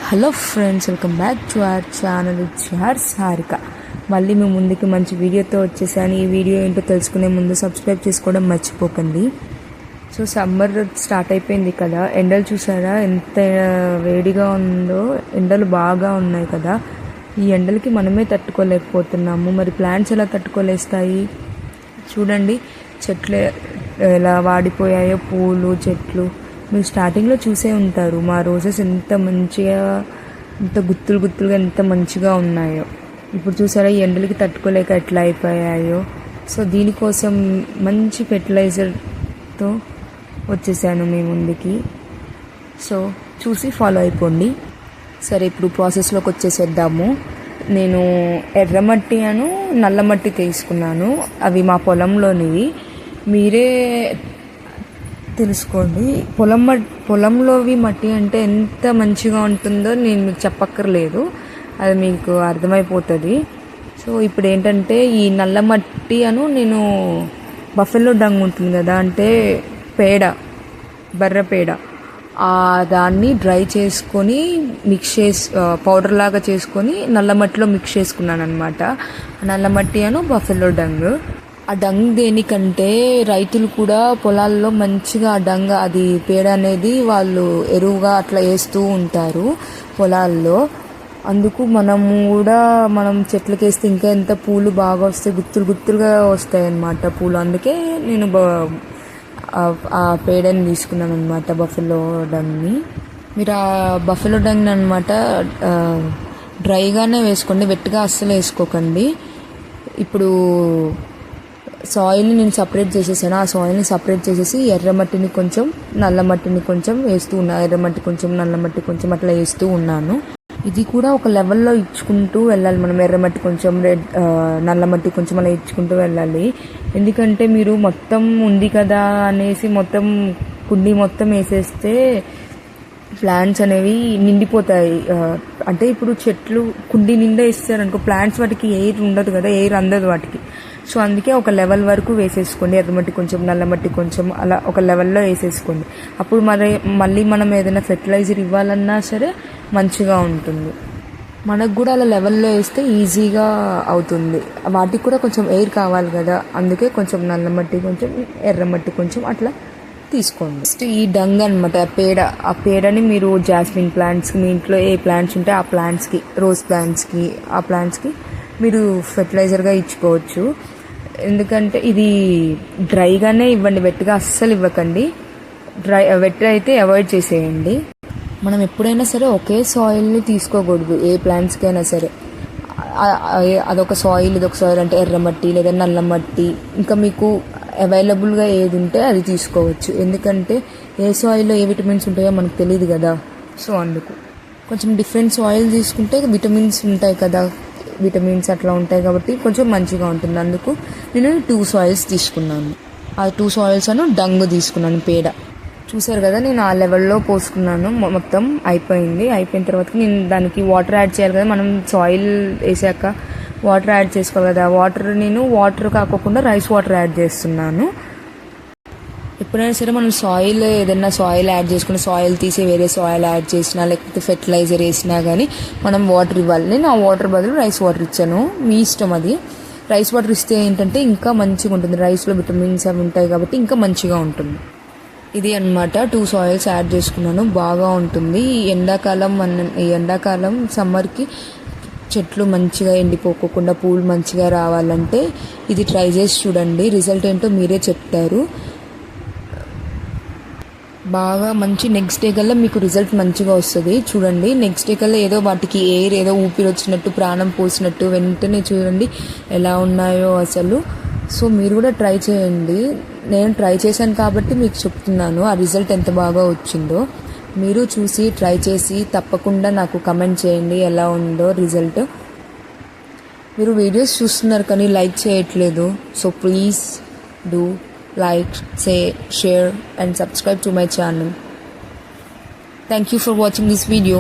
Hello friends, welcome back to our channel. It's your Sarika. మళ్ళీ మేము ముందుకి మంచి వీడియోతో వచ్చేసాను. ఈ వీడియో ఏంటో తెలుసుకునే ముందు సబ్స్క్రైబ్ చేసుకోవడం మర్చిపోకండి. సో సమ్మర్ స్టార్ట్ అయిపోయింది కదా, ఎండలు చూసారా ఎంత వేడిగా ఉందో. ఎండలు బాగా ఉన్నాయి కదా, ఈ ఎండలకి మనమే తట్టుకోలేకపోతున్నాము. మరి ప్లాంట్స్ ఎలా తట్టుకోలేస్తాయి? చూడండి చెట్లు ఎలా వాడిపోయాయో, పూలు చెట్లు. మీరు స్టార్టింగ్లో చూసే ఉంటారు మా రోజెస్ ఎంత మంచిగా, ఎంత గుత్తులు గుత్తులుగా ఎంత మంచిగా ఉన్నాయో. ఇప్పుడు చూసారా ఈ ఎండలకి తట్టుకోలేక ఎట్లా అయిపోయాయో. సో దీనికోసం మంచి ఫెర్టిలైజర్తో వచ్చేసాను మీ ముందుకి. సో చూసి ఫాలో అయిపోండి. సరే, ఇప్పుడు ప్రాసెస్లోకి వచ్చేసేద్దాము. నేను ఎర్రమట్టి నల్లమట్టి తీసుకున్నాను. అవి మా పొలంలోనివి. మీరే తెలుసుకోండి. పొలంలోవి మట్టి అంటే ఎంత మంచిగా ఉంటుందో నేను మీకు చెప్పక్కర్లేదు, అది మీకు అర్థమైపోతుంది. సో ఇప్పుడు ఏంటంటే ఈ నల్ల మట్టి నేను బఫెల్లో డంగ్ ఉంటుంది కదా, అంటే పేడ, బర్రె పేడ, దాన్ని డ్రై చేసుకొని మిక్స్ చేసి పౌడర్ లాగా చేసుకొని నల్ల మట్టిలో మిక్స్ చేసుకున్నాను అనమాట. నల్ల మట్టి బఫెల్లో డంగ్. ఆ డంగ్ దేనికంటే రైతులు కూడా పొలాల్లో మంచిగా ఆ డంగ్, అది పేడ అనేది వాళ్ళు ఎరువుగా అట్లా వేస్తూ ఉంటారు పొలాల్లో. అందుకు మనం చెట్లకి వేస్తే ఇంకా ఎంత పూలు బాగా వస్తాయి, గుత్తులు గుత్తులుగా వస్తాయి అన్నమాట పూలు. అందుకే నేను ఆ పేడని తీసుకున్నాను అనమాట, బఫెలో డంగ్ని. మీరు ఆ బఫెలో డంగ్ని అనమాట డ్రైగానే వేసుకోండి, వెట్గా అస్సలు వేసుకోకండి. ఇప్పుడు సాయిల్ని నేను సపరేట్ చేసేసాను. ఆ సాయిల్ని సపరేట్ చేసేసి ఎర్రమట్టిని కొంచెం, నల్ల మట్టిని కొంచెం వేస్తూ ఉన్నాను. ఎర్రమట్టి కొంచెం, నల్ల మట్టి కొంచెం అట్లా వేస్తూ ఉన్నాను. ఇది కూడా ఒక లెవెల్లో ఇచ్చుకుంటూ వెళ్ళాలి మనం. ఎర్రమట్టి కొంచెం, నల్ల మట్టి కొంచెం అలా ఇచ్చుకుంటూ వెళ్ళాలి. ఎందుకంటే మీరు మొత్తం ఉంది కదా అనేసి మొత్తం కుండీ మొత్తం వేసేస్తే ప్లాంట్స్ అనేవి నిండిపోతాయి. అంటే ఇప్పుడు చెట్లు కుండీ నిండా ఇస్తారనుకో, ప్లాంట్స్ వాటికి ఎయిర్ ఉండదు కదా, ఎయిర్ అందదు వాటికి. సో అందుకే ఒక లెవెల్ వరకు వేసేసుకోండి. ఎర్రమట్టి కొంచెం, నల్లమట్టి కొంచెం, అలా ఒక లెవెల్లో వేసేసుకోండి. అప్పుడు మళ్ళీ మనం ఏదైనా ఫెర్టిలైజర్ ఇవ్వాలన్నా సరే మంచిగా ఉంటుంది. మనకు కూడా అలా లెవెల్లో వేస్తే ఈజీగా అవుతుంది. వాటికి కూడా కొంచెం ఎయిర్ కావాలి కదా, అందుకే కొంచెం నల్లమట్టి కొంచెం, ఎర్రమట్టి కొంచెం అట్లా తీసుకోండి. నెక్స్ట్ ఈ డంగ్ అనమాట, పేడ. ఆ పేడని మీరు జాస్మిన్ ప్లాంట్స్కి, మీ ఇంట్లో ఏ ప్లాంట్స్ ఉంటే ఆ ప్లాంట్స్కి, రోజ్ ప్లాంట్స్కి, ఆ ప్లాంట్స్కి మీరు ఫెర్టిలైజర్గా ఇచ్చుకోవచ్చు. ఎందుకంటే ఇది డ్రైగానే ఇవ్వండి, వెట్గా అస్సలు ఇవ్వకండి. వెట్ అయితే అవాయిడ్ చేసేయండి. మనం ఎప్పుడైనా సరే ఒకే సాయిల్ని తీసుకోకూడదు, ఏ ప్లాంట్స్కైనా సరే. అదొక సాయిల్, ఇదొక సాయిల్, అంటే ఎర్రమట్టి లేదా నల్లమట్టి, ఇంకా మీకు అవైలబుల్గా ఏది ఉంటే అది తీసుకోవచ్చు. ఎందుకంటే ఏ సాయిల్లో ఏ విటమిన్స్ ఉంటాయో మనకు తెలియదు కదా. సో అందుకు కొంచెం డిఫరెంట్ సాయిల్ తీసుకుంటే విటమిన్స్ ఉంటాయి కదా, విటమిన్స్ అట్లా ఉంటాయి కాబట్టి కొంచెం మంచిగా ఉంటుంది. అందుకు నేను 2 సాయిల్స్ తీసుకున్నాను. ఆ 2 సాయిల్స్ డంగ్ తీసుకున్నాను, పేడ. చూసారు కదా, నేను ఆ లెవెల్లో పోసుకున్నాను. మొత్తం అయిపోయిన తర్వాత నేను దానికి వాటర్ యాడ్ చేయాలి కదా. మనం సాయిల్ వేసాక వాటర్ యాడ్ చేసుకోవాలి కదా. నేను వాటర్ కాకోకుండా రైస్ వాటర్ యాడ్ చేస్తున్నాను. ఎప్పుడైనా సరే మనం ఏదైనా సాయిల్ యాడ్ చేసుకుని, సాయిల్ తీసి వేరే సాయిల్ యాడ్ చేసినా, లేకపోతే ఫెర్టిలైజర్ వేసినా కానీ మనం వాటర్ ఇవ్వాలి. నేను ఆ వాటర్ బదులు రైస్ వాటర్ ఇచ్చాను, మీ ఇష్టం అది. రైస్ వాటర్ ఇస్తే ఏంటంటే ఇంకా మంచిగా ఉంటుంది, రైస్లో విటమిన్స్ అవి ఉంటాయి కాబట్టి ఇంకా మంచిగా ఉంటుంది. ఇది అన్నమాట, 2 సాయిల్స్ యాడ్ చేసుకున్నాను, బాగా ఉంటుంది. ఈ ఎండాకాలం సమ్మర్కి చెట్లు మంచిగా ఎండిపోకుండా పూలు మంచిగా రావాలంటే ఇది ట్రై చేసి చూడండి. రిజల్ట్ ఏంటో మీరే చెప్తారు. బాగా మంచి నెక్స్ట్ డే కల్లా మీకు రిజల్ట్ మంచిగా వస్తుంది. చూడండి, నెక్స్ట్ డే కల్లా ఏదో వాటికి ఎయిర్, ఏదో ఊపిరి వచ్చినట్టు, ప్రాణం పోసినట్టు వెంటనే చూడండి ఎలా ఉన్నాయో అసలు. సో మీరు కూడా ట్రై చేయండి. నేను ట్రై చేశాను కాబట్టి మీకు చెప్తున్నాను ఆ రిజల్ట్ ఎంత బాగా వచ్చిందో. మీరు చూసి ట్రై చేసి తప్పకుండా నాకు కమెంట్ చేయండి ఎలా ఉందో రిజల్ట్. మీరు వీడియోస్ చూస్తున్నారు కానీ లైక్ చేయట్లేదు. So please do like, say, share and subscribe to my channel. Thank you for watching this video.